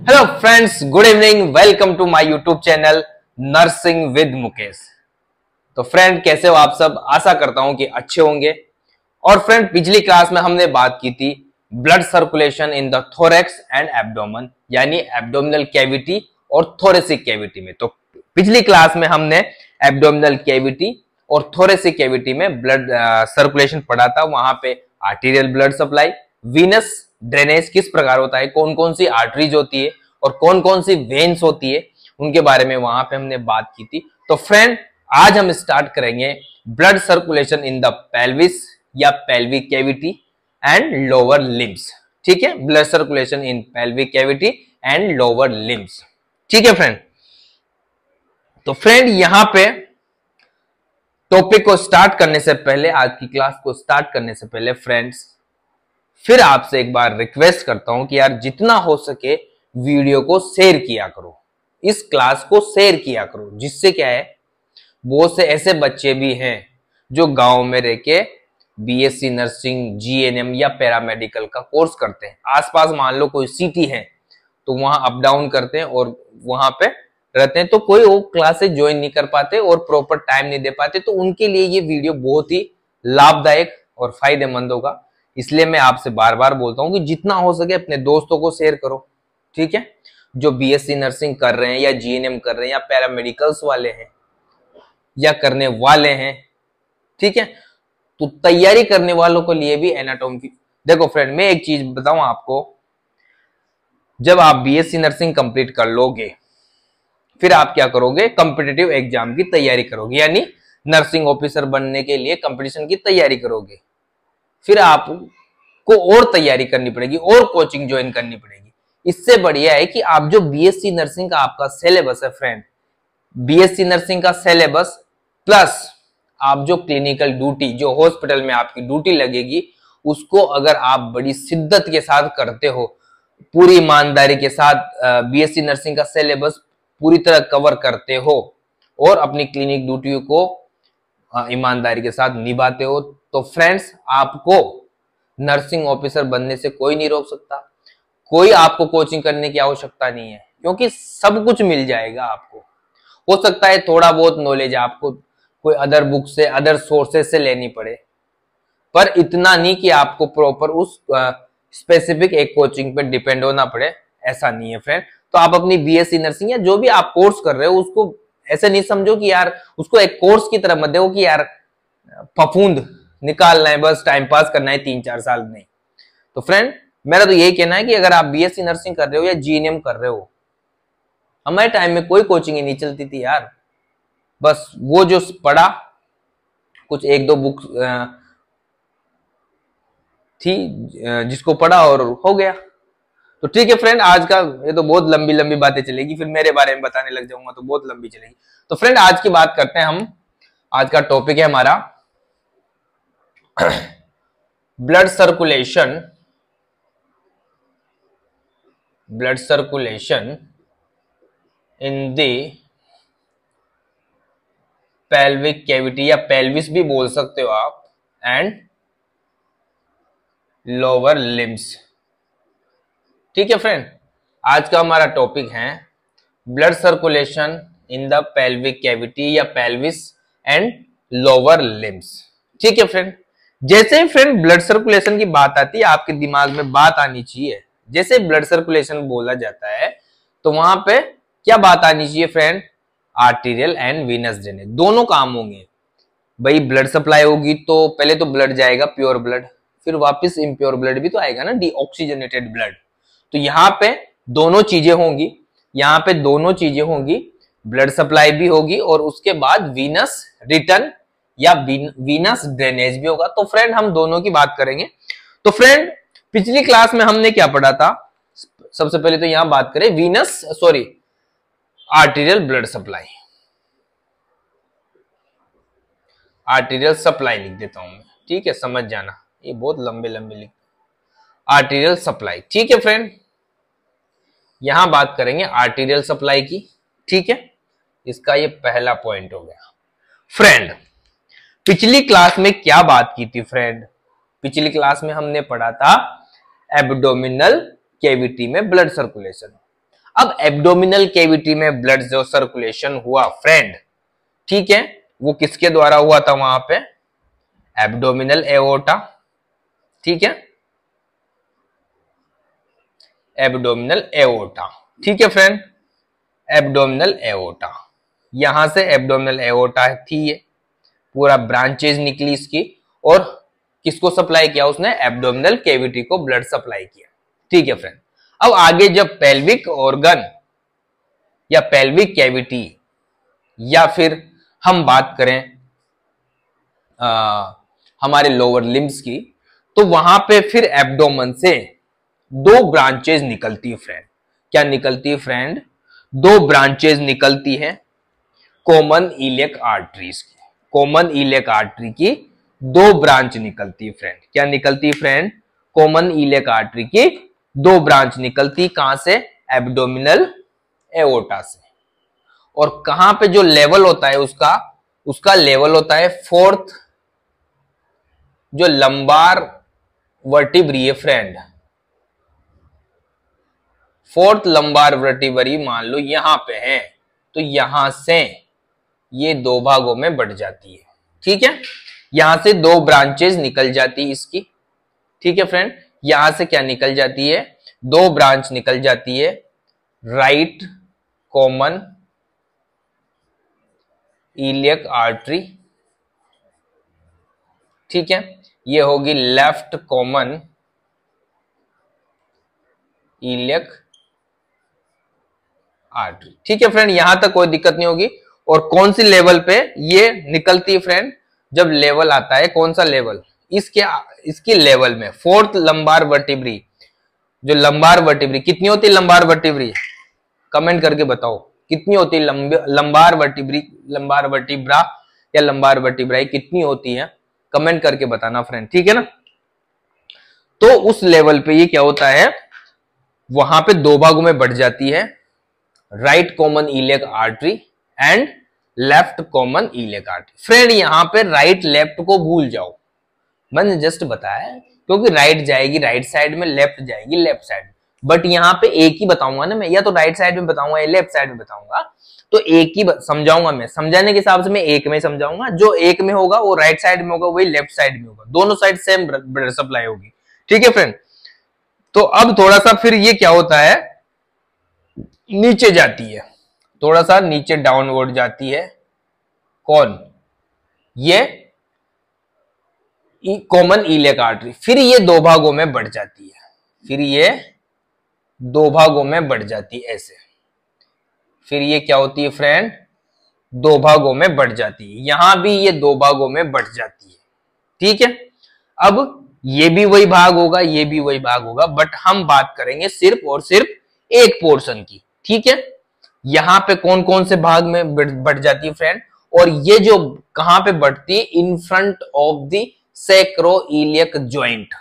Hello friends, good evening. Welcome to my YouTube channel nursing with Mukesh. तो friend, कैसे हो आप सब? आशा करता हूं कि अच्छे होंगे। और फ्रेंड, पिछली क्लास में हमने बात की थी blood circulation in the thorax and abdomen, यानी एब्डोमिनल कैविटी और थोरेसिक कैविटी में। तो पिछली क्लास में हमने एब्डोमिनल कैविटी और थोरेसिक कैविटी में ब्लड सर्कुलेशन पढ़ा था। वहां पे arterial blood supply, Venus drainage किस प्रकार होता है, कौन कौन सी आर्टरीज होती है और कौन कौन सी वेन्स होती है, उनके बारे में वहां पे हमने बात की थी। तो फ्रेंड, आज हम स्टार्ट करेंगे blood circulation in the pelvis या pelvic cavity and lower limbs. ठीक है, blood circulation in pelvic cavity and lower limbs. ठीक है फ्रेंड। तो फ्रेंड, यहां पे टॉपिक को स्टार्ट करने से पहले, आज की क्लास को स्टार्ट करने से पहले फ्रेंड्स, फिर आपसे एक बार रिक्वेस्ट करता हूं कि यार जितना हो सके वीडियो को शेयर किया करो, इस क्लास को शेयर किया करो, जिससे क्या है, बहुत से ऐसे बच्चे भी हैं जो गांव में रह के बीएससी नर्सिंग, जीएनएम या पैरामेडिकल का कोर्स करते हैं। आसपास मान लो कोई सिटी है तो वहां अप डाउन करते हैं और वहां पे रहते हैं, तो कोई वो क्लासेस ज्वाइन नहीं कर पाते और प्रॉपर टाइम नहीं दे पाते। तो उनके लिए ये वीडियो बहुत ही लाभदायक और फायदेमंद होगा। इसलिए मैं आपसे बार बार बोलता हूं कि जितना हो सके अपने दोस्तों को शेयर करो। ठीक है, जो बीएससी नर्सिंग कर रहे हैं या जीएनएम कर रहे हैं या पैरामेडिकल्स वाले हैं या करने वाले हैं। ठीक है, तो तैयारी करने वालों के लिए भी एनाटॉमी। देखो फ्रेंड, मैं एक चीज बताऊं आपको, जब आप बीएससी नर्सिंग कंप्लीट कर लोगे, फिर आप क्या करोगे, कॉम्पिटिटिव एग्जाम की तैयारी करोगे, यानी नर्सिंग ऑफिसर बनने के लिए कंपटीशन की तैयारी करोगे। फिर आपको और तैयारी करनी पड़ेगी और कोचिंग ज्वाइन करनी पड़ेगी। इससे बढ़िया है कि आप जो बीएससी नर्सिंग का आपका सिलेबस है फ्रेंड, बीएससी नर्सिंग का सिलेबस प्लस आप जो क्लिनिकल ड्यूटी, जो हॉस्पिटल में आपकी ड्यूटी लगेगी, उसको अगर आप बड़ी शिद्दत के साथ करते हो, पूरी ईमानदारी के साथ बीएससी नर्सिंग का सिलेबस पूरी तरह कवर करते हो और अपनी क्लिनिक ड्यूटी को ईमानदारी के साथ निभाते हो, तो फ्रेंड्स, आपको नर्सिंग ऑफिसर बनने से कोई नहीं रोक सकता। कोई आपको कोचिंग करने की आवश्यकता नहीं है, क्योंकि सब कुछ मिल जाएगा आपको। हो सकता है थोड़ा बहुत नॉलेज आपको कोई अदर बुक से, अदर सोर्सेस से लेनी पड़े, पर इतना नहीं कि आपको प्रॉपर उस स्पेसिफिक एक कोचिंग पे डिपेंड होना पड़े, ऐसा नहीं है फ्रेंड। तो आप अपनी बीएससी नर्सिंग या जो भी आप कोर्स कर रहे हो, उसको ऐसे नहीं समझो कि यार उसको एक कोर्स की तरह मत देखो कि यार फफूंद निकालना है, बस टाइम पास करना है 3-4 साल नहीं। तो फ्रेंड, मेरा तो यही कहना है कि अगर आप बीएससी नर्सिंग कर रहे हो या जीएनएम कर रहे हो, हमारे टाइम में कोई कोचिंग ही नहीं चलती थी यार। बस वो जो पढ़ा, कुछ एक दो बुक थी जिसको पढ़ा और हो गया। तो ठीक है फ्रेंड, आज का ये तो बहुत लंबी लंबी बातें चलेगी, फिर मेरे बारे में बताने लग जाऊंगा तो बहुत लंबी चलेगी। तो फ्रेंड, आज की बात करते हैं हम। आज का टॉपिक है हमारा blood circulation in the pelvic cavity, या पेल्विस भी बोल सकते हो आप, एंड लोअर लिम्स। ठीक है फ्रेंड, आज का हमारा टॉपिक है blood circulation in the pelvic cavity या पेल्विस एंड लोअर लिम्स। ठीक है फ्रेंड, जैसे ही फ्रेंड ब्लड सर्कुलेशन की बात आती है, आपके दिमाग में बात आनी चाहिए, जैसे ब्लड सर्कुलेशन बोला जाता है तो वहां पे क्या बात आनी चाहिए friend, arterial and Venus drainage, दोनों काम होंगे। भाई ब्लड सप्लाई होगी तो पहले तो ब्लड जाएगा, प्योर ब्लड, फिर वापस इम्प्योर ब्लड भी तो आएगा ना, डीऑक्सीजनेटेड ब्लड। तो यहाँ पे दोनों चीजें होंगी, यहाँ पे दोनों चीजें होंगी, ब्लड सप्लाई भी होगी और उसके बाद वीनस रिटर्न या वीनस ड्रेनेज भी होगा। तो फ्रेंड, हम दोनों की बात करेंगे। तो फ्रेंड, पिछली क्लास में हमने क्या पढ़ा था, सबसे पहले तो यहां बात करें arterial blood supply. Arterial supply लिख देता हूं मैं, ठीक है, समझ जाना, ये बहुत लंबे लंबे लिख, आर्टीरियल सप्लाई। ठीक है फ्रेंड, यहां बात करेंगे आर्टीरियल सप्लाई की। ठीक है, इसका ये पहला पॉइंट हो गया। फ्रेंड, पिछली क्लास में क्या बात की थी फ्रेंड, पिछली क्लास में हमने पढ़ा था एब्डोमिनल कैविटी में ब्लड सर्कुलेशन। अब एब्डोमिनल कैविटी में ब्लड जो सर्कुलेशन हुआ फ्रेंड, ठीक है, वो किसके द्वारा हुआ था वहां पे? एब्डोमिनल एओर्टा, ठीक है, एब्डोमिनल एओर्टा, ठीक है फ्रेंड, एब्डोमिनल एओर्टा। यहां से एब्डोमिनल एओर्टा थी, ये पूरा ब्रांचेज निकली इसकी, और किसको सप्लाई किया उसने? एब्डोमिनल कैविटी को ब्लड सप्लाई किया, ठीक है फ्रेंड। अब आगे जब पेल्विक ऑर्गन या पेल्विक कैविटी या फिर हम बात करें हमारे लोअर लिम्स की, तो वहां पे फिर एब्डोमन से दो ब्रांचेज निकलती है फ्रेंड। क्या निकलती है फ्रेंड? दो ब्रांचेज निकलती है कॉमन इलियक आर्टरीज की। कॉमन इलियक आर्टरी की दो ब्रांच निकलती है फ्रेंड। क्या निकलती है फ्रेंड? कॉमन इलियक आर्टरी की दो ब्रांच निकलती, कहां से? एब्डोमिनल एओर्टा से। और कहां पे जो लेवल होता है उसका लेवल होता है फोर्थ जो लंबार वर्टिब्री है फ्रेंड, फोर्थ लंबार वर्टिब्री मान लो यहां पे है, तो यहां से ये दो भागों में बढ़ जाती है, ठीक है। यहां से दो ब्रांचेज निकल जाती है इसकी, ठीक है फ्रेंड। यहां से क्या निकल जाती है? दो ब्रांच निकल जाती है, राइट कॉमन इलियक आर्टरी, ठीक है। ये होगी लेफ्ट कॉमन इलियक आर्टरी, ठीक है फ्रेंड। यहां तक कोई दिक्कत नहीं होगी। और कौन सी लेवल पे ये निकलती है फ्रेंड? जब लेवल आता है, कौन सा लेवल? इसकी लेवल में फोर्थ लंबार वर्टिब्री, जो लंबार वर्टिब्री कितनी होती है? लंबार वर्टिब्री कमेंट करके बताओ कितनी होती है लंबार वर्टिब्री, लंबार वर्टिब्रा या लंबार वर्टिब्राई कितनी होती है? कमेंट करके बताना फ्रेंड, ठीक है ना। तो उस लेवल पे ये क्या होता है, वहां पे दो भागों में बढ़ जाती है, right common iliac artery and left common iliac artery. Friend यहां पे राइट लेफ्ट को भूल जाओ, मैंने जस्ट बताया, क्योंकि राइट जाएगी राइट साइड में, लेफ्ट जाएगी लेफ्ट साइड। बट यहाँ पे एक ही बताऊंगा ना मैं, या तो राइट साइड में बताऊंगा या लेफ्ट साइड में बताऊंगा, तो एक ही समझाऊंगा मैं। समझाने के हिसाब से मैं एक में समझाऊंगा, जो एक में होगा वो राइट साइड में होगा, वही लेफ्ट साइड में होगा, दोनों साइड सेम ब्लड सप्लाई होगी, ठीक है फ्रेंड। तो अब थोड़ा सा फिर ये क्या होता है, नीचे जाती है, थोड़ा सा नीचे डाउनवर्ड जाती है। कौन? ये कॉमन इलियक आर्टरी। फिर ये दो भागों में बढ़ जाती है, फिर ये दो भागों में बढ़ जाती है ऐसे। फिर ये क्या होती है फ्रेंड? दो भागों में बढ़ जाती है। यहां भी ये दो भागों में बढ़ जाती है, ठीक है। अब ये भी वही भाग होगा, ये भी वही भाग होगा, बट हम बात करेंगे सिर्फ और सिर्फ एक पोर्शन की, ठीक है। यहां पे कौन कौन से भाग में बढ़ जाती है फ्रेंड? और ये जो कहां पे बढ़ती है? In front of the sacroiliac joint.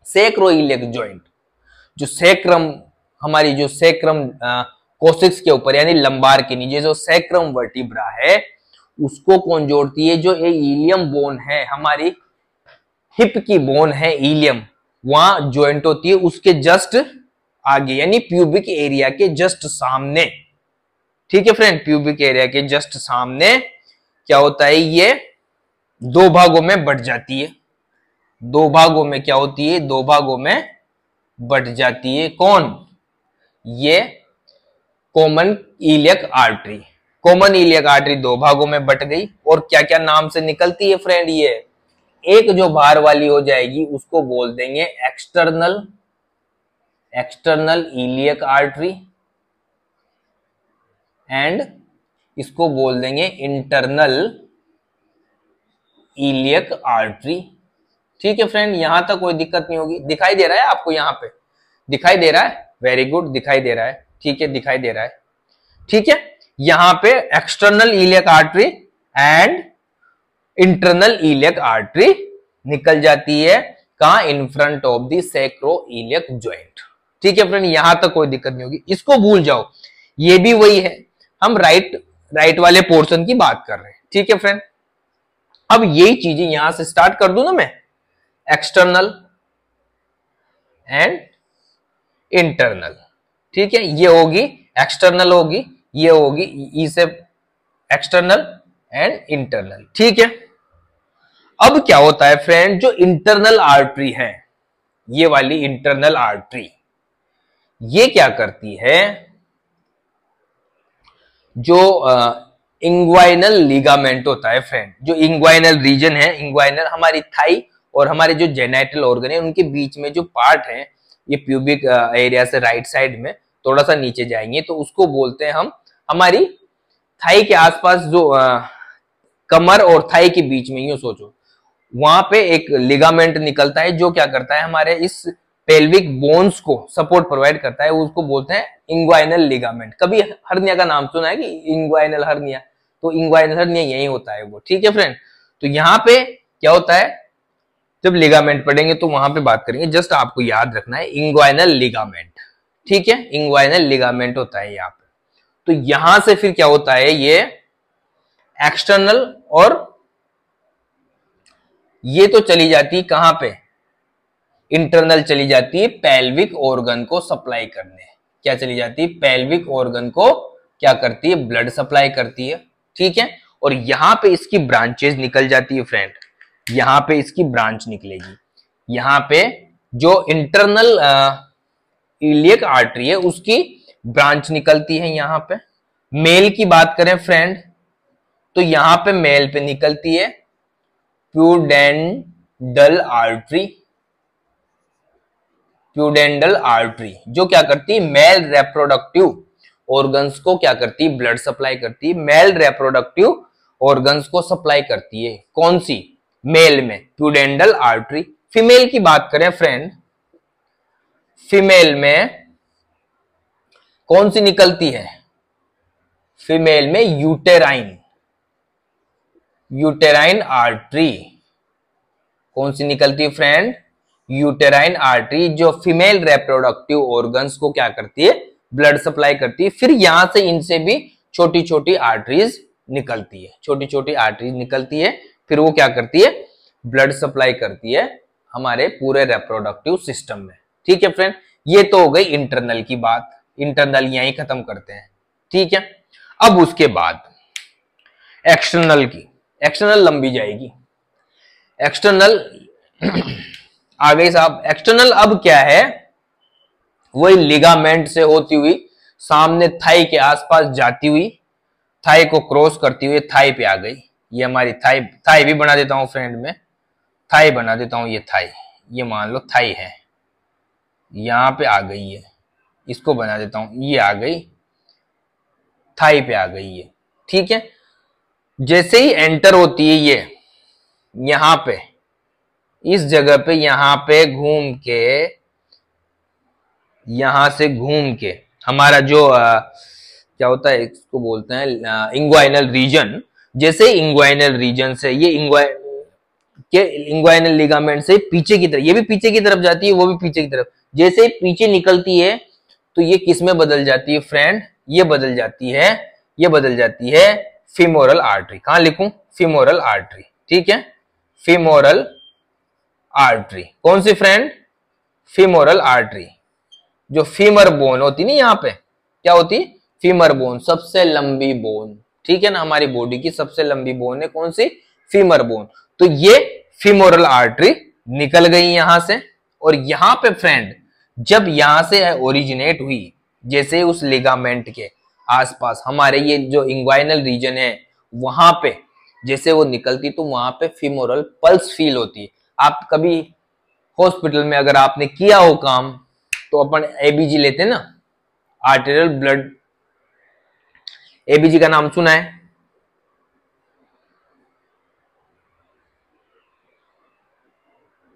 Sacroiliac joint, जो सैक्रम, हमारी जो सैक्रम कोसिक्स के ऊपर यानी लंबार के नीचे जो सैक्रम वर्टिब्रा है, उसको कौन जोड़ती है? जो ये इलियम बोन है, हमारी हिप की बोन है इलियम, वहां ज्वाइंट होती है, उसके जस्ट आगे यानी प्यूबिक एरिया के जस्ट सामने, ठीक है फ्रेंड। प्यूबिक एरिया के जस्ट सामने क्या होता है? ये दो भागों में बढ़ जाती है। दो भागों में क्या होती है? दो भागों में बढ़ जाती है। कौन? ये common iliac artery. Common iliac artery दो भागों में बट गई, और क्या क्या नाम से निकलती है फ्रेंड? ये एक जो बाहर वाली हो जाएगी उसको बोल देंगे एक्सटर्नल इलियक आर्टरी, एंड इसको बोल देंगे इंटरनल इलियक आर्टरी, ठीक है फ्रेंड। यहां तक कोई दिक्कत नहीं होगी। दिखाई दे रहा है आपको? यहां पे दिखाई दे रहा है? वेरी गुड, दिखाई दे रहा है, ठीक है, दिखाई दे रहा है, ठीक है। यहां पे external iliac artery and internal iliac artery निकल जाती है, कहां? In front of the sacroiliac joint, ठीक है फ्रेंड। यहां तक कोई दिक्कत नहीं होगी, इसको भूल जाओ, ये भी वही है। हम राइट वाले पोर्शन की बात कर रहे हैं, ठीक है फ्रेंड। अब यही चीजें यहां से स्टार्ट कर दूं ना मैं, एक्सटर्नल एंड इंटरनल, ठीक है, ये होगी एक्सटर्नल होगी, ये होगी ई से एक्सटर्नल एंड इंटरनल। ठीक है, अब क्या होता है फ्रेंड, जो इंटरनल आर्टरी है, ये वाली इंटरनल आर्टरी, ये क्या करती है, जो इंग्वाइनल लिगामेंट होता है फ्रेंड, जो इंग्वाइनल रीजन है, इंग्वाइनल हमारी थाई और हमारे जो जेनाइटल ऑर्गन है उनके बीच में जो पार्ट है, ये प्यूबिक एरिया से राइट साइड में थोड़ा सा नीचे जाएंगे तो उसको बोलते हैं हम, हमारी थाई के आसपास जो कमर और थाई के बीच में, यूं सोचो वहां पे एक लिगामेंट निकलता है जो क्या करता है, हमारे इस पेल्विक बोन्स को सपोर्ट प्रोवाइड करता है, उसको बोलते हैं इंग्वाइनल लिगामेंट। कभी हर्निया का नाम सुना है कि इंग्वाइनल हर्निया, तो इंग्वाइनल हर्निया यही होता है वो। ठीक है फ्रेंड, तो यहाँ पे क्या होता है, जब लिगामेंट पढ़ेंगे तो वहां पे बात करेंगे, जस्ट आपको याद रखना है इंग्वाइनल लिगामेंट। ठीक है, इंग्वाइनल लिगामेंट होता है यहाँ पे। तो यहां से फिर क्या होता है, ये एक्सटर्नल, और ये तो चली जाती है कहां पे, इंटरनल चली जाती है पेल्विक ऑर्गन को सप्लाई करने। क्या चली जाती है, पेल्विक ऑर्गन को क्या करती है, ब्लड सप्लाई करती है। ठीक है, और यहां पे इसकी ब्रांचेस निकल जाती है फ्रेंड, यहां पे इसकी ब्रांच निकलेगी, यहां पे जो इंटरनल इलियक आर्टरी है उसकी ब्रांच निकलती है। यहां पे मेल की बात करें फ्रेंड, तो यहां पे मेल पे निकलती है प्यूडेंडल आर्टरी, प्यूडेंडल आर्टरी जो क्या करती है, मेल रेप्रोडक्टिव ऑर्गन्स को क्या करती है, ब्लड सप्लाई करती है, मेल रेप्रोडक्टिव ऑर्गन्स को सप्लाई करती है। कौन सी, मेल में प्यूडेंडल आर्टरी। फीमेल की बात करें फ्रेंड, फीमेल में कौन सी निकलती है, फीमेल में यूटेराइन, यूटेराइन आर्टरी। कौन सी निकलती है फ्रेंड, यूटेराइन आर्टरी, जो फीमेल रिप्रोडक्टिव ऑर्गन्स को क्या करती है, ब्लड सप्लाई करती है। फिर यहां से इनसे भी छोटी छोटी आर्टरीज निकलती है, छोटी छोटी आर्टरीज निकलती है, फिर वो क्या करती है, ब्लड सप्लाई करती है हमारे पूरे रिप्रोडक्टिव सिस्टम में। ठीक है फ्रेंड, ये तो हो गई इंटरनल की बात, इंटरनल यहीं खत्म करते हैं। ठीक है, अब उसके बाद एक्सटर्नल की, एक्सटर्नल लंबी जाएगी, एक्सटर्नल आ गई साहब। एक्सटर्नल अब क्या है, वही लिगामेंट से होती हुई सामने थाई के आसपास जाती हुई, थाई को क्रॉस करती हुई थाई पे आ गई। ये हमारी थाई, थाई भी बना देता हूं फ्रेंड में, थाई बना देता हूं, ये थाई, ये मान लो थाई है, यहां पे आ गई है, इसको बना देता हूं, ये आ गई, थाई पे आ गई है। ठीक है, जैसे ही एंटर होती है ये यहां पे, इस जगह पे, यहां पे घूम के, यहां से घूम के हमारा जो क्या होता है, इसको बोलते हैं इंग्वाइनल रीजन। जैसे इंग्वाइनल रीजन से ये इंग्वाइनल लिगामेंट से पीछे की तरफ, ये भी पीछे की तरफ जाती है, वो भी पीछे की तरफ, जैसे पीछे निकलती है तो ये किस में बदल जाती है फ्रेंड, ये बदल जाती है, ये बदल जाती है फीमोरल आर्टरी। कहां लिखूं, फीमोरल आर्टरी। ठीक है, फीमोरल आर्टरी, कौन सी फ्रेंड, फीमोरल आर्टरी। जो फीमर बोन होती नहीं, यहां पे क्या होती, फीमर बोन, सबसे लंबी बोन। ठीक है ना, हमारी बॉडी की सबसे लंबी बोन है कौन सी, फीमर बोन। तो ये फीमोरल आर्टरी निकल गई यहां से, और यहां पे फ्रेंड जब यहां से ओरिजिनेट हुई, जैसे उस लिगामेंट के आसपास हमारे ये जो इंग्वाइनल रीजन है वहां पे जैसे वो निकलती, तो वहां पे फीमोरल पल्स फील होती है। आप कभी हॉस्पिटल में अगर आपने किया हो काम, तो अपन एबीजी लेते हैं ना, आर्टेरियल ब्लड, एबीजी का नाम सुना है,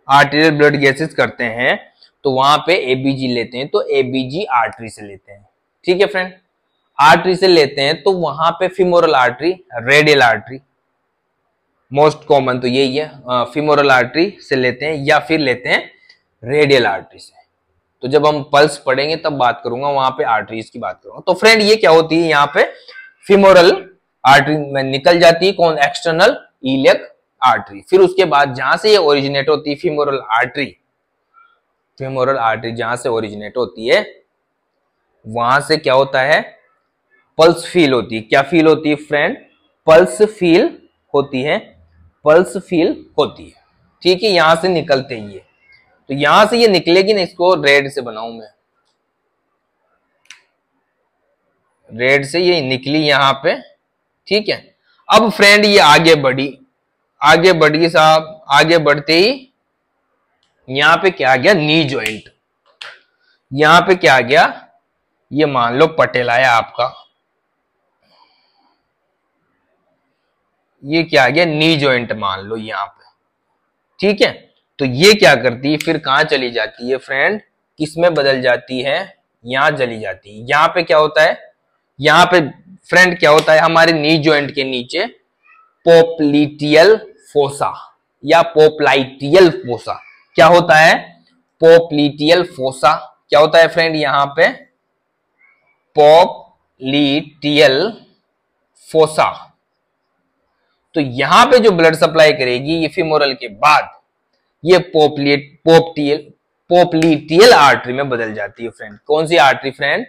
आर्टेरियल ब्लड गैसेस करते हैं, तो वहां पे एबीजी लेते हैं, तो एबीजी आर्टरी से लेते हैं। ठीक है फ्रेंड, आर्टरी से लेते हैं तो वहां पे femoral artery, radial artery, most common तो यही है, फीमोरल आर्टरी से लेते हैं या फिर लेते हैं रेडियल आर्टरी से। तो जब हम पल्स पढ़ेंगे तब बात करूंगा, वहां पे आर्टरीज की बात करूंगा। तो फ्रेंड ये क्या होती है, यहाँ पे फीमोरल आर्टरी में निकल जाती है कौन, एक्सटर्नल इलियक आर्टरी। फिर उसके बाद जहां से ये ओरिजिनेट होती है फीमोरल आर्टरी, फीमोरल आर्टरी जहां से ओरिजिनेट होती है वहां से क्या होता है, पल्स फील होती है। क्या फील होती है फ्रेंड, पल्स फील होती है, पल्स फील होती है। ठीक है, यहां से निकलते ही ये, तो यहां से ये निकलेगी ना, इसको रेड से बनाऊं मैं, रेड से ये निकली यहां पे। ठीक है, अब फ्रेंड ये आगे बढ़ी, आगे बढ़ गई साहब, आगे बढ़ते ही यहां पे क्या आ गया, नी जॉइंट। यहां पे क्या आ गया, ये मान लो पटेला है आपका, ये क्या आ गया, नी जॉइंट मान लो यहां पे। ठीक है, तो ये क्या करती है फिर, कहां चली जाती है फ्रेंड, किसमें बदल जाती है, यहां चली जाती है। यहां पे क्या होता है, यहां पे फ्रेंड क्या होता है, हमारे नी जॉइंट के नीचे पोप्लिटियल फोसा या पोप्लाइटियल फोसा, क्या होता है, पोप्लिटियल फोसा। क्या होता है फ्रेंड, यहां पे पोप्लिटियल फोसा। तो यहां पे जो ब्लड सप्लाई करेगी ये फीमोरल के बाद, ये पोप्लिटियल आर्टरी में बदल जाती है फ्रेंड। कौन सी आर्टरी फ्रेंड,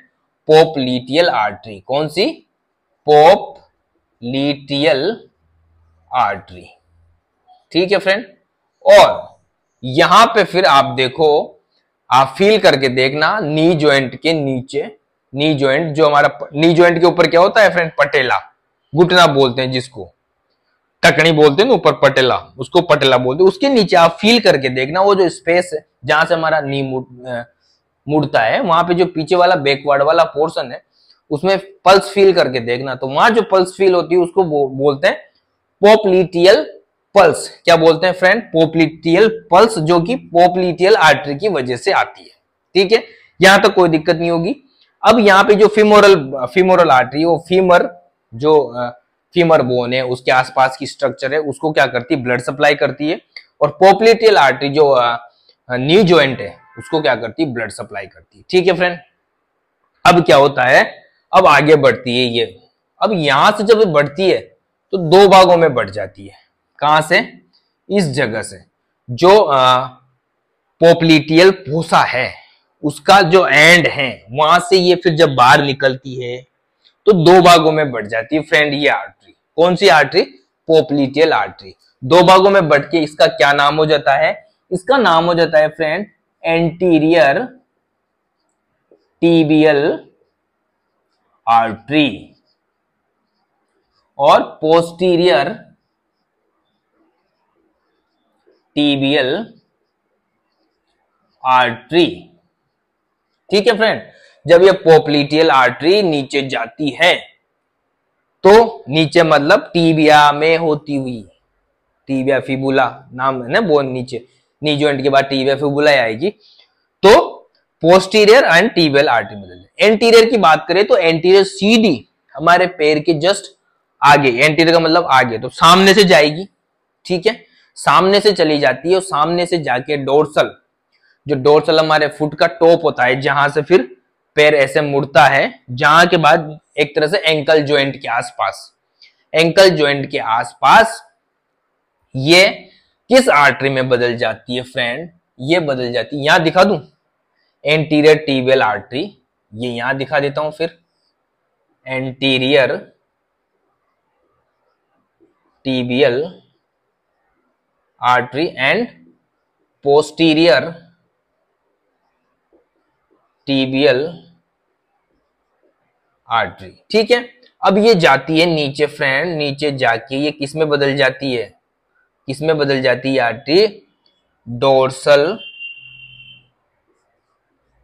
पोप्लिटियल आर्टरी। कौन सी, पोप्लिटियल आर्टरी। ठीक है फ्रेंड, और यहां पे फिर आप देखो, आप फील करके देखना, नी जॉइंट के नीचे, नी जॉइंट जो हमारा, नी जॉइंट के ऊपर क्या होता है फ्रेंड, पटेला, घुटना बोलते हैं जिसको, टकनी बोलते हैं ना ऊपर, पटेला, उसको पटेला बोलते हैं। उसके नीचे आप फील करके देखना, वो जो स्पेस है जहां से हमारा नी मुड़ता है, वहां पे जो पीछे वाला बैकवर्ड वाला पोर्शन है, उसमें पल्स फील करके देखना। तो वहां जो पल्स फील होती है उसको बोलते हैं पोप्लिटियल पल्स। क्या बोलते हैं फ्रेंड, पोप्लिटियल पल्स, जो कि पोप्लिटियल आर्टरी की वजह से आती है। ठीक है, यहां तक कोई दिक्कत नहीं होगी। अब यहाँ पे जो फीमोरल आर्टरी, वो फीमर, जो फीमर बोन है उसके आसपास की स्ट्रक्चर है, उसको क्या करती है, ब्लड सप्लाई करती है। और पोप्लिटियल आर्टरी जो नी जॉइंट है, उसको क्या करती है, ब्लड सप्लाई करती है। ठीक है फ्रेंड, अब क्या होता है, अब आगे बढ़ती है ये, अब यहां से जब बढ़ती है तो दो भागों में बढ़ जाती है। कहां से, इस जगह से, जो पोप्लिटियल फोसा है उसका जो एंड है, वहां से ये फिर जब बाहर निकलती है तो दो भागों में बढ़ जाती है फ्रेंड ये आर्टरी। कौन सी आर्टरी, पोप्लिटियल आर्टरी। दो भागों में बढ़ के इसका क्या नाम हो जाता है, इसका नाम हो जाता है फ्रेंड एंटीरियर टीबियल आर्टरी और पोस्टीरियर टीबियल आर्टरी। ठीक है फ्रेंड, जब ये पोप्लिटियल आर्टरी नीचे जाती है तो नीचे मतलब टीबिया में होती हुई, टीबिया फिबुला नाम है ना, वो नीचे नी जॉइंट के बाद टीबिया फिबुला आएगी, तो पोस्टीरियर एंड टीबियल आर्टरी बदल जाए। एंटीरियर की बात करें तो एंटीरियर सीधी हमारे पैर के जस्ट आगे, एंटीरियर का मतलब आगे, तो सामने से जाएगी। ठीक है, सामने से चली जाती है और सामने से जाके डोर्सल, जो डोर्सल हमारे फुट का टॉप होता है, जहां से फिर पैर ऐसे मुड़ता है, जहां के बाद एक तरह से एंकल जॉइंट के आसपास, एंकल जॉइंट के आसपास ये किस आर्टरी में बदल जाती है फ्रेंड, ये बदल जाती है, यहां दिखा दूं एंटीरियर टीबियल आर्टरी, ये यहां दिखा देता हूं फिर, anterior tibial artery and posterior tibial artery. ठीक है, अब ये जाती है नीचे फ्रेंड, नीचे जाके ये किस में बदल जाती है, किस में बदल जाती है artery, dorsal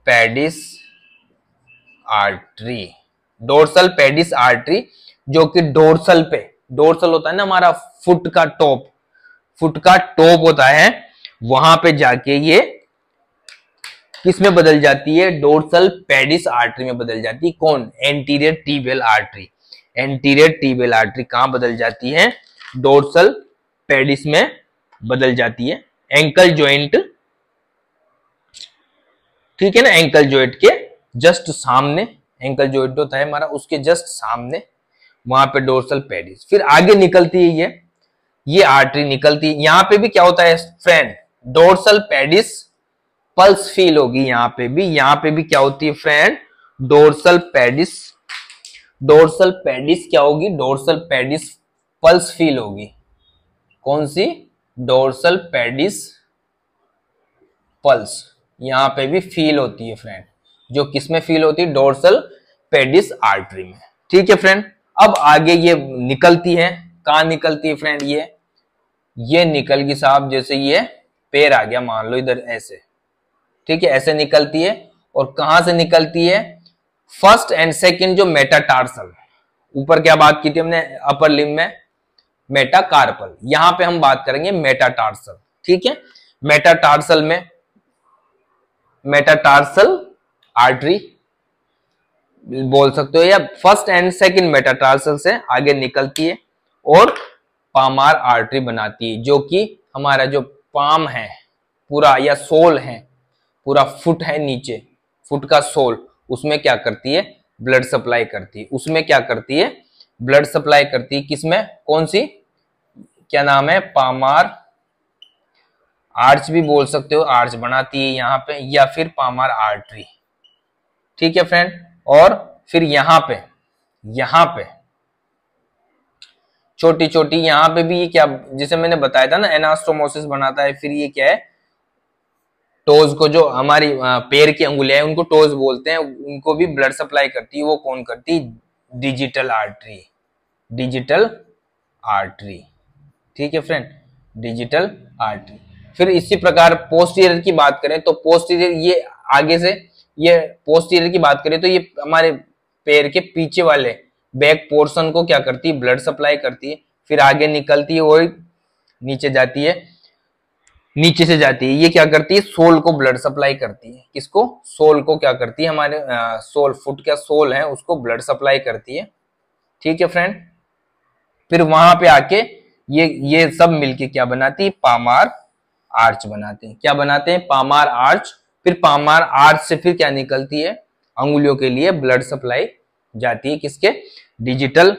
pedis artery. Dorsal pedis artery, जो कि डोर्सल पे, डोर्सल होता है ना हमारा फुट का टॉप, फुट का टॉप होता है, वहां पे जाके ये किस में बदल जाती है, डोर्सल पेडिस आर्टरी में बदल जाती है। कौन, anterior tibial artery. Anterior tibial artery कहां बदल जाती है, डोर्सल पेडिस में बदल जाती है, एंकल जॉइंट। ठीक है ना, एंकल जॉइंट के जस्ट सामने, एंकल जॉइंट होता है हमारा उसके जस्ट सामने, वहां पे डोर्सल पेडिस। फिर आगे निकलती है ये आर्टरी निकलती है। यहां पे भी क्या होता है friend, dorsal pedis pulse feel होगी, यहां पे भी क्या होती है friend, dorsal pedis, dorsal pedis क्या होगी, डोर्सल पेडिस पल्स फील होगी। कौन सी, डोर्सल पेडिस पल्स, यहां पे भी फील होती है फ्रेंड, जो किसमें फील होती है, डोर्सल पेडिस आर्टरी में। ठीक है फ्रेंड, अब आगे ये निकलती है, कहां निकलती है फ्रेंड, ये निकल गई साहब, जैसे ये पैर आ गया मान लो इधर ऐसे, ठीक है, ऐसे निकलती है। और कहां से निकलती है, फर्स्ट एंड सेकंड जो मेटाटार्सल, ऊपर क्या बात की थी हमने अपर लिम्ब में, मेटाकार्पल, यहां पे हम बात करेंगे मेटाटार्सल। ठीक है, मेटाटार्सल में मेटाटार्सल आर्टरी बोल सकते हो, या फर्स्ट एंड सेकंड मेटाटार्सल से आगे निकलती है और पामार आर्टरी बनाती है, जो कि हमारा जो पाम है पूरा, या सोल है पूरा, फुट है नीचे, फुट का सोल, उसमें क्या करती है, ब्लड सप्लाई करती है, उसमें क्या करती है, ब्लड सप्लाई करती है, किसमें, कौन सी, क्या नाम है, पामार आर्च भी बोल सकते हो, आर्च बनाती है यहाँ पे, या फिर पामार आर्टरी। ठीक है फ्रेंड, और फिर यहाँ पे छोटी छोटी, यहाँ पे भी ये क्या, जिसे मैंने बताया था ना, एनास्टोमोसिस बनाता है। फिर ये क्या है, टोज को, जो हमारी पैर की अंगुलियां हैं उनको टोज बोलते हैं, उनको भी ब्लड सप्लाई करती है, वो कौन करती है, डिजिटल आर्टरी, डिजिटल आर्टरी। ठीक है फ्रेंड, डिजिटल आर्टरी। फिर इसी प्रकार पोस्टीरियर की बात करें तो पोस्टीरियर, ये आगे से, ये पोस्टीरियर की बात करें तो ये हमारे पैर के पीछे वाले बैक पोर्शन को क्या करती है, ब्लड सप्लाई करती है। फिर आगे निकलती है और नीचे जाती है, नीचे से जाती है, ये क्या करती है, सोल को ब्लड सप्लाई करती है। किसको, सोल को क्या करती है, हमारे सोल, फुट का सोल है उसको ब्लड सप्लाई करती है। ठीक है फ्रेंड, फिर वहां पे आके ये सब मिलके क्या बनाती है, पामार आर्च बनाते हैं। क्या बनाते हैं, पामार आर्च। फिर पामार आर्च से फिर क्या निकलती है, अंगुलियों के लिए ब्लड सप्लाई जाती है, किसके, डिजिटल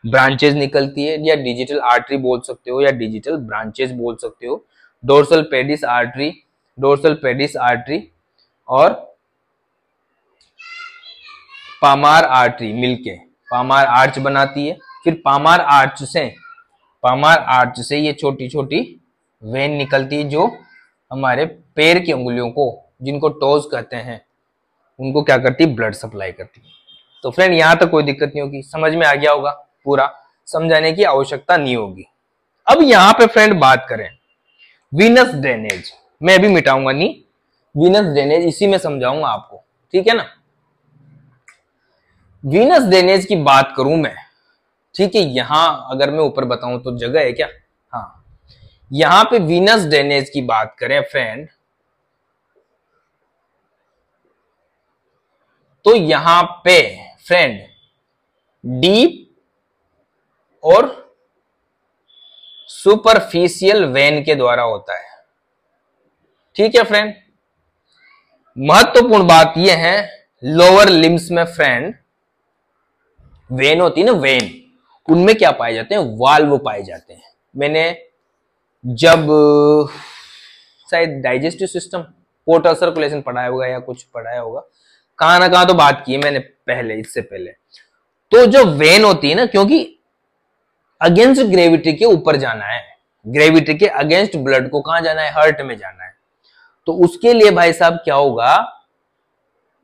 ब्रांचेस निकलती है, या डिजिटल आर्टरी बोल सकते हो, या डिजिटल ब्रांचेस बोल सकते हो। Dorsal pedis artery, dorsal pedis artery और पामार आर्टरी मिलके पामार आर्च बनाती है। फिर पामार आर्च से ये छोटी छोटी वेन निकलती है, जो हमारे पैर की उंगलियों को, जिनको टोज कहते हैं, उनको क्या करती है, ब्लड सप्लाई करती है। तो फ्रेंड यहां तक कोई दिक्कत नहीं होगी, समझ में आ गया होगा, पूरा समझाने की आवश्यकता नहीं होगी। अब यहां पे फ्रेंड बात करें वीनस ड्रेनेज, मैं अभी मिटाऊंगा नहीं, वीनस ड्रेनेज इसी में समझाऊंगा आपको। ठीक है ना, वीनस ड्रेनेज की बात करूं मैं, ठीक है, यहां अगर मैं ऊपर बताऊं तो जगह है क्या, हाँ, यहां पे वीनस ड्रेनेज की बात करें फ्रेंड, तो यहां पे फ्रेंड डीप और सुपरफिशियल वेन के द्वारा होता है। ठीक है फ्रेंड, महत्वपूर्ण बात यह है, लोअर लिम्स में फ्रेंड वेन होती है ना, वेन, उनमें क्या पाए जाते हैं, वाल्व पाए जाते हैं। मैंने जब शायद डाइजेस्टिव सिस्टम, पोर्टल सर्कुलेशन पढ़ाया होगा या कुछ पढ़ाया होगा, कहां ना कहां तो बात की है मैंने पहले, इससे पहले। तो जो वेन होती है ना, क्योंकि अगेंस्ट ग्रेविटी के ऊपर जाना है, ग्रेविटी के अगेंस्ट ब्लड को कहां जाना है, हार्ट में जाना है, तो उसके लिए भाई साहब क्या होगा,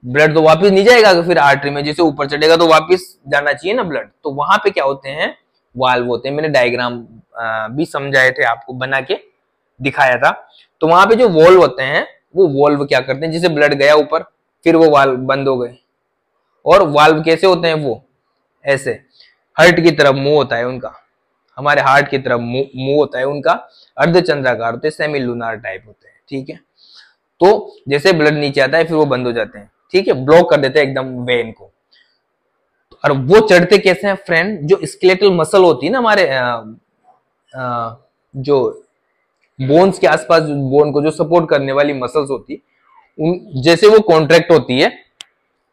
ब्लड तो वापस नहीं जाएगा, फिर आर्टरी में जैसे ऊपर चढ़ेगा तो वापस जाना चाहिए ना ब्लड, तो वहां पे क्या होते हैं, वाल्व होते हैं। मैंने डायग्राम भी समझाए थे आपको, बना के दिखाया था। तो वहां पे जो वॉल्व होते हैं, वो वॉल्व क्या करते हैं, जैसे ब्लड गया ऊपर, फिर वो वाल्व बंद हो गए। और वाल्व कैसे होते हैं, वो ऐसे हार्ट की तरफ मुंह होता है उनका, हमारे हार्ट की तरफ मुंह होता है उनका, अर्धचंद्राकार होते हैं, सेमी लूनार टाइप होते हैं। ठीक है, तो जैसे ब्लड नीचे आता है फिर वो बंद हो जाते हैं। ठीक है, ब्लॉक कर देते हैं एकदम वेन को। और वो चढ़ते कैसे हैं फ्रेंड, जो स्केलेटल मसल होती है ना हमारे जो बोन्स के आसपास, बोन को जो सपोर्ट करने वाली मसल्स होती है, उन जैसे वो कॉन्ट्रैक्ट होती है,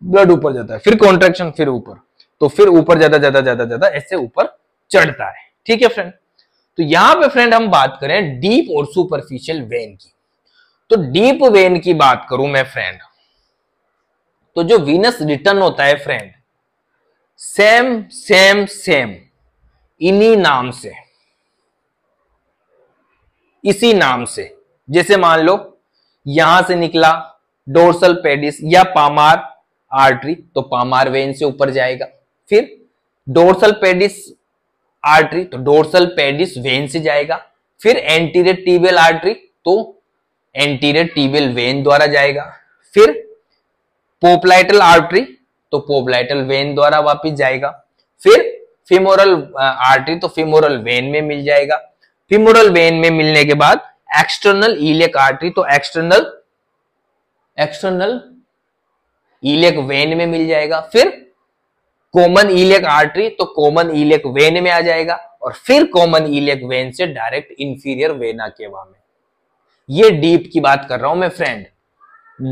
ब्लड ऊपर जाता है, फिर कॉन्ट्रैक्शन, फिर ऊपर, तो फिर ऊपर ज्यादा ज्यादा ज्यादा ज्यादा ऐसे ऊपर चढ़ता है। ठीक है फ्रेंड, तो यहां पे फ्रेंड हम बात करें डीप और सुपरफिशियल वेन की। तो डीप वेन की बात करूं मैं फ्रेंड, तो जो वीनस रिटर्न होता है फ्रेंड, सेम सेम सेम इन्हीं नाम से, इसी नाम से, जैसे मान लो यहां से निकला डोर्सल पेडिस या पामार आर्टरी, तो पामार वेन से ऊपर जाएगा। फिर डोर्सल पेडिस आर्टरी, तो डोर्सल पेडिस वेन से जाएगा। फिर एंटीरियर टिबियल आर्टरी, तो एंटीरियर टिबियल वेन द्वारा जाएगा। फिर पोप्लाइटल आर्टरी, तो पोप्लाइटल वेन द्वारा वापस जाएगा। फिर फिमोरल आर्टरी, तो फिमोरल वेन में मिल जाएगा। फिमोरल वेन में मिलने के बाद एक्सटर्नल इलियक आर्टरी, तो एक्सटर्नल इलियक वेन में मिल जाएगा। फिर कॉमन इलियक आर्टरी, तो कॉमन इलियक वेन में आ जाएगा। और फिर कॉमन इलियक वेन से डायरेक्ट इंफीरियर वेना केवा में। ये डीप की बात कर रहा हूं मैं फ्रेंड,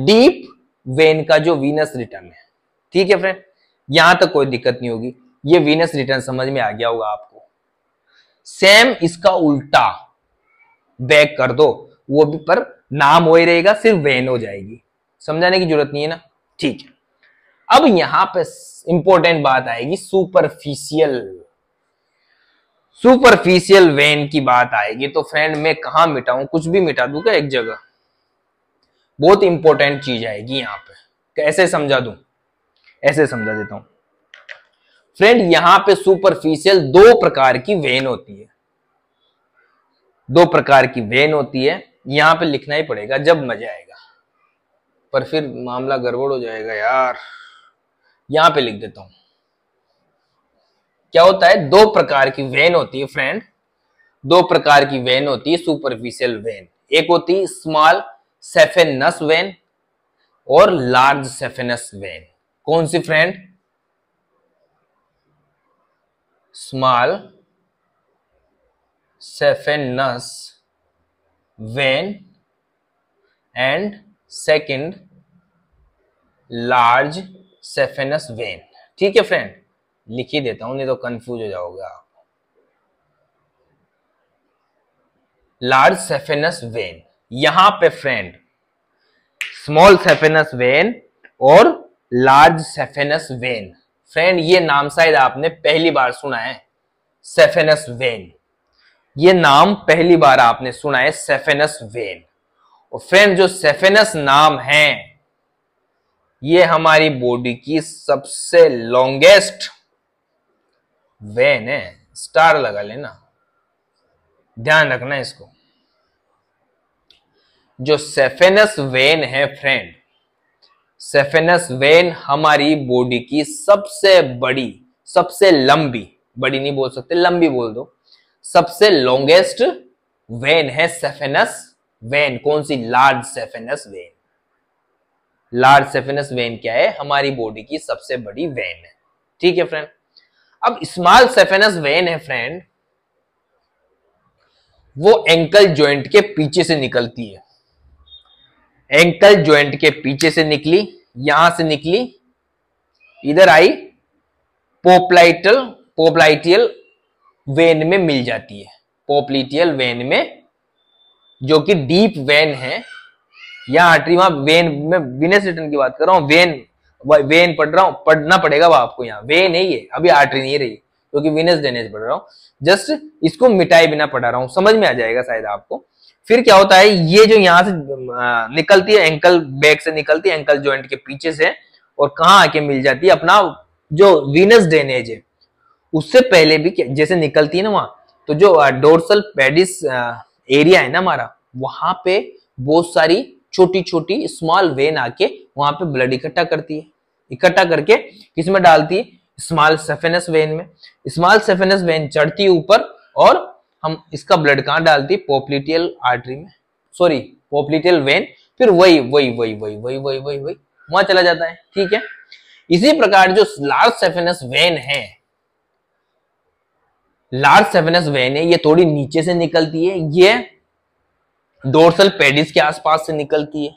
डीप वेन का जो वीनस रिटर्न है। ठीक है फ्रेंड, यहां तक कोई दिक्कत नहीं होगी, ये वीनस रिटर्न समझ में आ गया होगा आपको। सेम इसका उल्टा बैक कर दो, वो भी पर नाम वही रहेगा, सिर्फ वेन हो जाएगी, समझाने की जरूरत नहीं है ना। ठीक है, अब यहां पे इंपॉर्टेंट बात आएगी, सुपरफिशियल वेन की बात आएगी। तो फ्रेंड मैं कहां मिटाऊं, कुछ भी मिटा दूं क्या एक जगह? बहुत इंपॉर्टेंट चीज आएगी यहां पे, कैसे समझा दूं? ऐसे समझा देता हूं फ्रेंड। यहां पे सुपरफिशियल दो प्रकार की वेन होती है, दो प्रकार की वेन होती है। यहां पे लिखना ही पड़ेगा, जब मजा आएगा, पर फिर मामला गड़बड़ हो जाएगा यार। यहां पे लिख देता हूं, क्या होता है, दो प्रकार की वेन होती है फ्रेंड, दो प्रकार की वेन होती है सुपरफिशियल वेन। एक होती है स्मॉल सेफेनस वेन और लार्ज सेफेनस वेन। कौन सी friend? Small saphenous vein and second large saphenous vein. ठीक है फ्रेंड, लिख ही देता हूं, नहीं तो कंफ्यूज हो जाओगे आप। लार्ज सेफेनस वेन, यहां पे फ्रेंड स्मॉल सेफेनस वेन और लार्ज सेफेनस वेन। फ्रेंड ये नाम शायद आपने पहली बार सुना है, सेफेनस वेन, ये नाम पहली बार आपने सुना है, सेफेनस वेन। और फ्रेंड जो सेफेनस नाम है, ये हमारी बॉडी की सबसे लॉन्गेस्ट वेन है। स्टार लगा लेना, ध्यान रखना इसको। जो सेफेनस वेन है फ्रेंड, सेफेनस वेन हमारी बॉडी की सबसे बड़ी, सबसे लंबी, बड़ी नहीं बोल सकते, लंबी बोल दो, सबसे लॉन्गेस्ट वेन है सेफेनस वेन। कौन सी? Large saphenous vein. Large saphenous vein क्या है? हमारी बॉडी की सबसे बड़ी वेन है। ठीक है फ्रेंड, अब स्मॉल सेफेनस वेन है फ्रेंड, वो एंकल जॉइंट के पीछे से निकलती है। एंकल जॉइंट के पीछे से निकली, यहां से निकली, इधर आई, पोप्लाइटियल वेन में मिल जाती है। पोप्लिटियल वेन में, जो कि डीप वेन है, या आर्टरी, वहां वेन में वीनस रिटर्न की बात कर रहा हूं, वेन पढ़ रहा हूं, पढ़ना पड़ेगा वो आपको, यहाँ वेन है ये, अभी आर्टरी नहीं रही, क्योंकि वीनस ड्रेनेज पढ़ रहा हूं, जस्ट इसको मिटाए बिना पढ़ा रहा हूं, समझ में आ जाएगा शायद आपको। फिर क्या होता है, ये जो यहां से निकलती है, एंकल बैक से निकलती है, एंकल जॉइंट के पीछे से, और कहां आके मिल जाती है, अपना जो वीनस ड्रेनेज है उससे पहले भी जैसे निकलती है ना वहां, तो जो डोर्सल पेडिस एरिया है ना हमारा, वहां पे बहुत सारी छोटी छोटी स्मॉल वेन आके वहां पे ब्लड इकट्ठा करती है, इकट्ठा करके किसमें डालती है? स्मॉल सेफेनस वेन में। स्मॉल सेफेनस वेन चढ़ती है ऊपर, और हम इसका ब्लड कहां डालती है? पोप्लिटियल आर्टरी में, सॉरी पोप्लिटियल वेन, फिर वही वहां चला जाता है। ठीक है, इसी प्रकार जो लार्ज सेफेनस वेन है, लार्ज सेफेनस वेन है, ये थोड़ी नीचे से निकलती है, ये डोर्सल पेडिस के आसपास से निकलती है।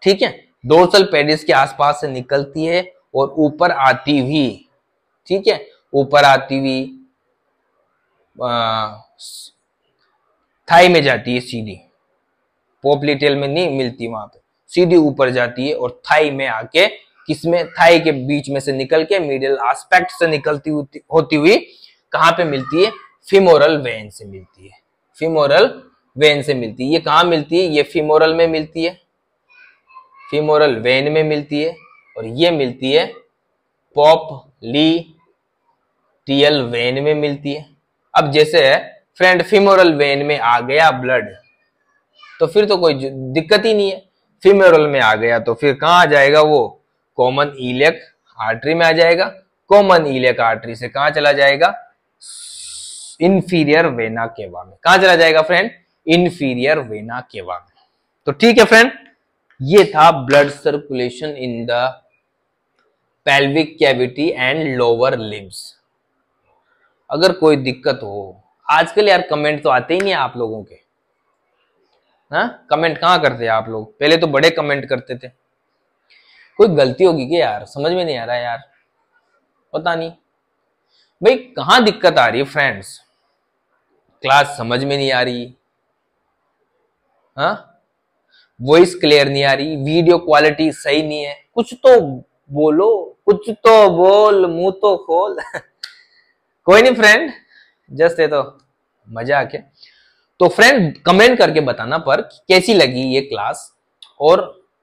ठीक है, डोर्सल पेडिस के आसपास से निकलती है और ऊपर आती हुई, ठीक है, ऊपर आती हुई थाई में जाती है सीधी, पोप्लिटियल में नहीं मिलती, वहां पे सीधी ऊपर जाती है और थाई में आके किसमें, थाई के बीच में से निकल के मीडियल एस्पेक्ट से निकलती होती हुई कहां पे मिलती है, फीमोरल वेन से मिलती है, फीमोरल वेन से मिलती है। ये कहां मिलती है, ये फीमोरल में मिलती है, फीमोरल वेन में मिलती है, और ये मिलती है पॉप्लिटियल वेन में मिलती है। अब जैसे फ्रेंड फीमोरल वेन में आ गया ब्लड तो फिर तो कोई दिक्कत ही नहीं है, फीमोरल में आ गया तो फिर कहां आ जाएगा, वो कॉमन इलियक आर्टरी में आ जाएगा, कॉमन इलियक आर्टरी से कहां चला जाएगा, इंफीरियर वेना केवा में। कहां चला जाएगा फ्रेंड, इंफीरियर वेना केवा में। तो ठीक है फ्रेंड, ये था blood circulation in the pelvic cavity and lower limbs. अगर कोई दिक्कत हो, आजकल यार कमेंट तो आते ही नहीं आप लोगों के, हाँ कमेंट कहाँ करते हैं आप लोग, पहले तो बड़े कमेंट करते थे। कोई गलती होगी क्या यार, समझ में नहीं आ रहा यार, पता नहीं भाई कहाँ दिक्कत आ रही है फ्रेंड्स, क्लास समझ में नहीं आ रही, हाँ वॉइस क्लियर नहीं आ रही, वीडियो क्वालिटी सही नहीं है, कुछ तो बोलो, कुछ तो बोल, मुंह तो खोल कोई नहीं फ्रेंड, जस्ट ये तो मजा आके। तो फ्रेंड कमेंट करके बताना पर कैसी लगी ये क्लास। और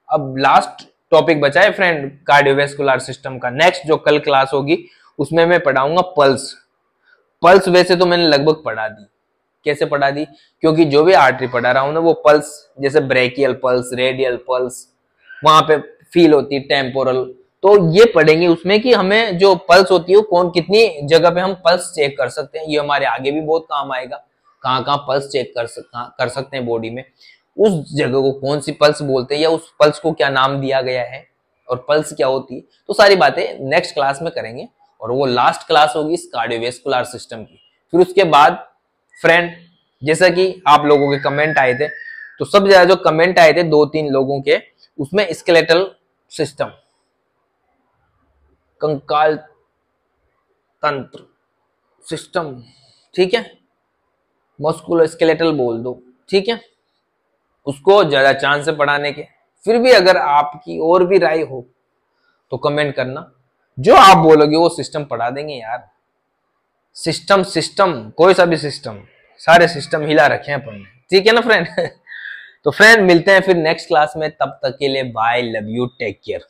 अब लास्ट टॉपिक बचा है फ्रेंड कार्डियोवैस्कुलर सिस्टम का। नेक्स्ट जो कल क्लास होगी उसमें मैं पढ़ाऊंगा पल्स। पल्स वैसे तो मैंने लगभग पढ़ा दी, कैसे पढ़ा दी, क्योंकि जो भी आर्टरी पढ़ा रहा हूं ना वो पल्स, जैसे ब्रेकियल पल्स, रेडियल पल्स वहां पे फील होती है, टेम्पोरल, तो ये पढ़ेंगे उसमें कि हमें जो पल्स होती है कौन कितनी जगह पे हम पल्स चेक कर सकते हैं, ये हमारे आगे भी बहुत काम आएगा, कहाँ कहाँ पल्स चेक कर सकते हैं बॉडी में, उस जगह को कौन सी पल्स बोलते हैं या उस पल्स को क्या नाम दिया गया है और पल्स क्या होती है, तो सारी बातें नेक्स्ट क्लास में करेंगे। और वो लास्ट क्लास होगी इस कार्डियोवैस्कुलर सिस्टम की। फिर उसके बाद फ्रेंड जैसा कि आप लोगों के कमेंट आए थे, तो सब ज्यादा जो कमेंट आए थे 2-3 लोगों के, उसमें स्केलेटल सिस्टम, कंकाल तंत्र सिस्टम, ठीक है, मस्कुलोस्केलेटल बोल दो, ठीक है, उसको ज्यादा चांस है पढ़ाने के। फिर भी अगर आपकी और भी राय हो तो कमेंट करना, जो आप बोलोगे वो सिस्टम पढ़ा देंगे यार। सिस्टम कोई सा भी सिस्टम, सारे सिस्टम हिला रखे हैं अपन ने, ठीक है ना फ्रेंड तो फ्रेंड मिलते हैं फिर नेक्स्ट क्लास में, तब तक के लिए bye, love you, take care.